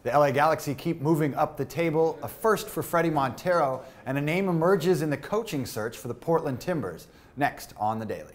The LA Galaxy keep moving up the table, a first for Fredy Montero, and a name emerges in the coaching search for the Portland Timbers. Next on The Daily.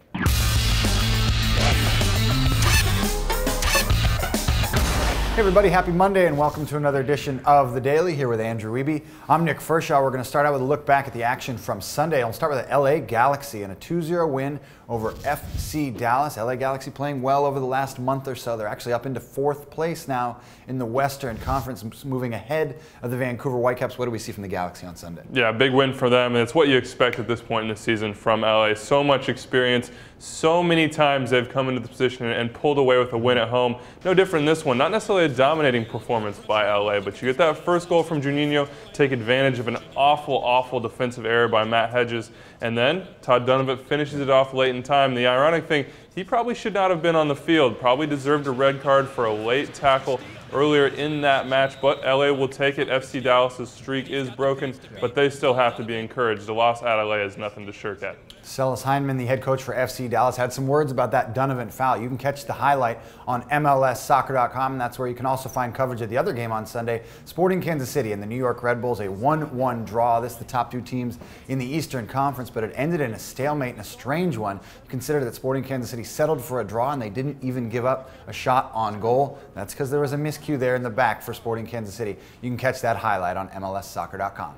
Hey everybody, happy Monday and welcome to another edition of The Daily here with Andrew Wiebe. I'm Nick Firchau. We're going to start out with a look back at the action from Sunday. I'll start with the LA Galaxy and a 2-0 win over FC Dallas. LA Galaxy playing well over the last month or so. They're actually up into 4th place now in the Western Conference, moving ahead of the Vancouver Whitecpas. What do we see from the Galaxy on Sunday? Yeah, big win for them, and it's what you expect at this point in the season from LA. So much experience, so many times they've come into the position and pulled away with a win at home. No different in this one. Not necessarily a dominating performance by LA, but you get that first goal from Juninho, take advantage of an awful defensive error by Matt Hedges, and then Todd Donovan finishes it off late in time. The ironic thing, he probably should not have been on the field, probably deserved a red card for a late tackle earlier in that match, but LA will take it. FC Dallas' streak is broken, but they still have to be encouraged. The loss at LA is nothing to shirk at. Silas Heineman, the head coach for FC Dallas, had some words about that Donovan foul. You can catch the highlight on MLSsoccer.com, and that's where you can also find coverage of the other game on Sunday. Sporting Kansas City and the New York Red Bulls, a 1-1 draw. This is the top 2 teams in the Eastern Conference, but it ended in a stalemate and a strange one. You consider that Sporting Kansas City settled for a draw, and they didn't even give up a shot on goal. That's because there was a miscue there in the back for Sporting Kansas City. You can catch that highlight on MLSsoccer.com.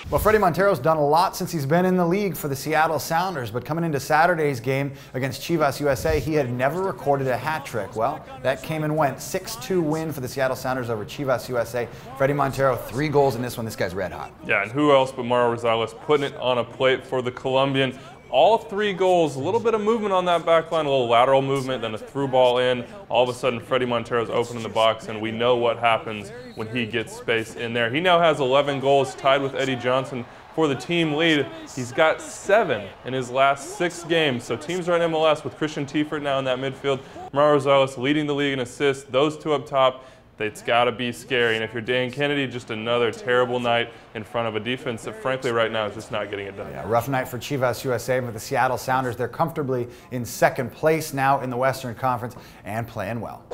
Well, Fredy Montero's done a lot since he's been in the league for the Seattle Sounders, but coming into Saturday's game against Chivas USA, he had never recorded a hat trick. Well, that came and went. 6-2 win for the Seattle Sounders over Chivas USA. Fredy Montero, 3 goals in this one. This guy's red hot. Yeah, and who else but Mauro Rosales putting it on a plate for the Colombian. All 3 goals, a little bit of movement on that back line, a little lateral movement, then a through ball in. All of a sudden, Fredy Montero's open in the box, and we know what happens when he gets space in there. He now has 11 goals, tied with Eddie Johnson for the team lead. He's got 7 in his last 6 games. So teams are in MLS with Christian Tiefert now in that midfield. Mauro Rosales leading the league in assists. Those 2 up top. It's got to be scary. And if you're Dan Kennedy, just another terrible night in front of a defense that, frankly, right now is just not getting it done. Yeah, rough night for Chivas USA, but the Seattle Sounders, they're comfortably in 2nd place now in the Western Conference and playing well.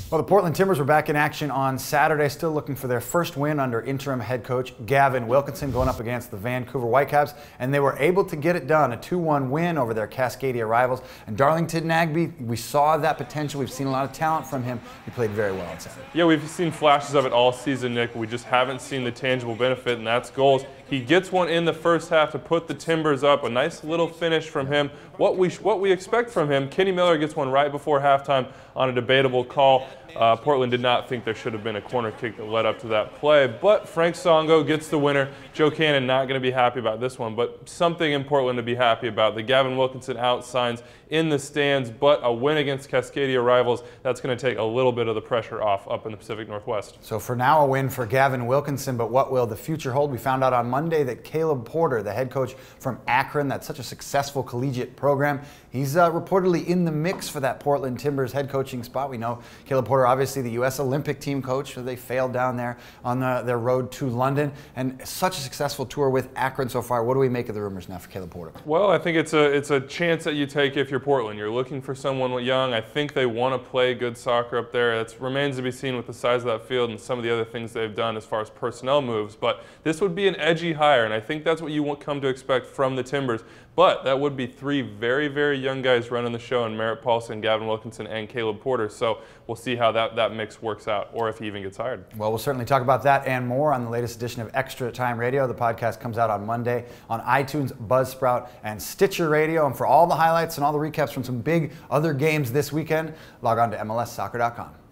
Well, the Portland Timbers were back in action on Saturday, still looking for their first win under interim head coach Gavin Wilkinson, going up against the Vancouver Whitecpas, and they were able to get it done, a 2-1 win over their Cascadia rivals. And Darlington Nagbe, we saw that potential. We've seen a lot of talent from him. He played very well on Saturday. Yeah, we've seen flashes of it all season, Nick. We just haven't seen the tangible benefit, and that's goals. He gets one in the first half to put the Timbers up. A nice little finish from him. What we expect from him. Kenny Miller gets one right before halftime on a debatable call. Portland did not think there should have been a corner kick that led up to that play, but Frank Songo gets the winner. Joe Cannon not going to be happy about this one, but something in Portland to be happy about. The Gavin Wilkinson out signs in the stands, but a win against Cascadia rivals, that's going to take a little bit of the pressure off up in the Pacific Northwest. So for now, a win for Gavin Wilkinson, but what will the future hold? We found out on Monday that Caleb Porter, the head coach from Akron, that's such a successful collegiate program, he's reportedly in the mix for that Portland Timbers head coaching spot. We know Caleb Porter, obviously the U.S. Olympic team coach, so they failed down there on their road to London, and such a successful tour with Akron so far. What do we make of the rumors now for Caleb Porter? Well, I think it's a chance that you take if you're Portland. You're looking for someone young. I think they want to play good soccer up there. It remains to be seen with the size of that field and some of the other things they've done as far as personnel moves, but this would be an edgy hire, and I think that's what you will come to expect from the Timbers. But that would be 3 very young guys running the show in Merritt Paulson, Gavin Wilkinson, and Caleb Porter. So we'll see how that mix works out, or if he even gets hired. Well, we'll certainly talk about that and more on the latest edition of Extra Time Radio. The podcast comes out on Monday on iTunes, Buzzsprout, and Stitcher Radio. And for all the highlights and all the recaps from some big other games this weekend, log on to MLSsoccer.com.